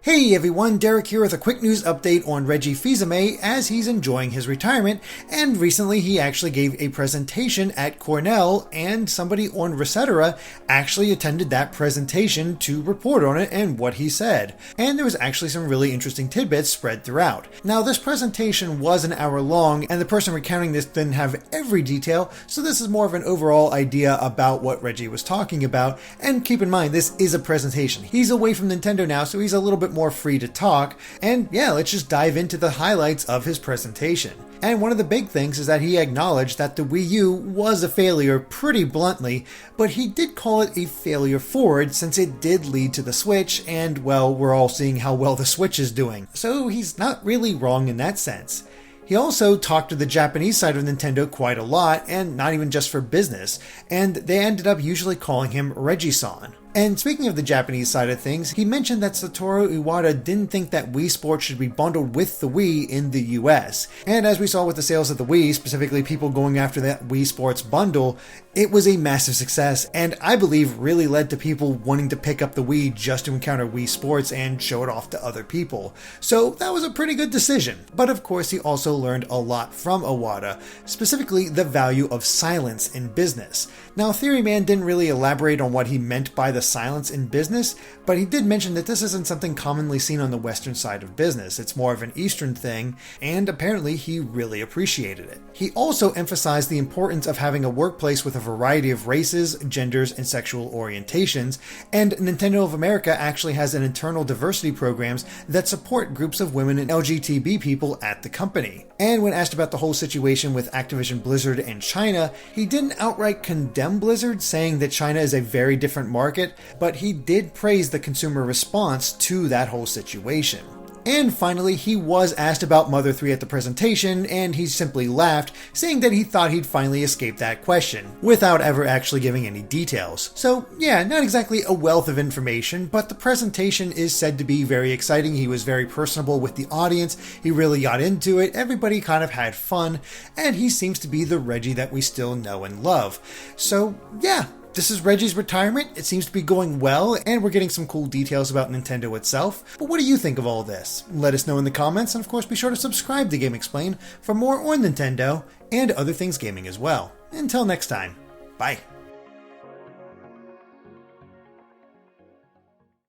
Hey everyone, Derek here with a quick news update on Reggie Fils-Aime as he's enjoying his retirement, and recently he actually gave a presentation at Cornell, and somebody on Resetera actually attended that presentation to report on it and what he said. And there was actually some really interesting tidbits spread throughout. Now this presentation was an hour long, and the person recounting this didn't have every detail, so this is more of an overall idea about what Reggie was talking about, and keep in mind this is a presentation. He's away from Nintendo now, so he's a little bit more free to talk, and yeah, let's just dive into the highlights of his presentation. And one of the big things is that he acknowledged that the Wii U was a failure pretty bluntly, but he did call it a failure forward since it did lead to the Switch, and well, we're all seeing how well the Switch is doing. So he's not really wrong in that sense. He also talked to the Japanese side of Nintendo quite a lot, and not even just for business, and they ended up usually calling him Reggie-san. And speaking of the Japanese side of things, he mentioned that Satoru Iwata didn't think that Wii Sports should be bundled with the Wii in the US. And as we saw with the sales of the Wii, specifically people going after that Wii Sports Bundle, it was a massive success, and I believe really led to people wanting to pick up the Wii just to encounter Wii Sports and show it off to other people. So that was a pretty good decision. But of course he also learned a lot from Iwata, specifically the value of silence in business. Now Theoryman didn't really elaborate on what he meant by the silence in business, but he did mention that this isn't something commonly seen on the Western side of business. It's more of an Eastern thing, and apparently he really appreciated it. He also emphasized the importance of having a workplace with a variety of races, genders, and sexual orientations, and Nintendo of America actually has an internal diversity programs that support groups of women and LGBT people at the company. And when asked about the whole situation with Activision Blizzard and China, he didn't outright condemn Blizzard, saying that China is a very different market, but he did praise the consumer response to that whole situation. And finally, he was asked about Mother 3 at the presentation, and he simply laughed, saying that he thought he'd finally escape that question, without ever actually giving any details. So yeah, not exactly a wealth of information, but the presentation is said to be very exciting. He was very personable with the audience, he really got into it, everybody kind of had fun, and he seems to be the Reggie that we still know and love. So yeah. This is Reggie's retirement. It seems to be going well, and we're getting some cool details about Nintendo itself. But what do you think of all this? Let us know in the comments, and of course be sure to subscribe to Game Explain for more on Nintendo and other things gaming as well. Until next time, bye.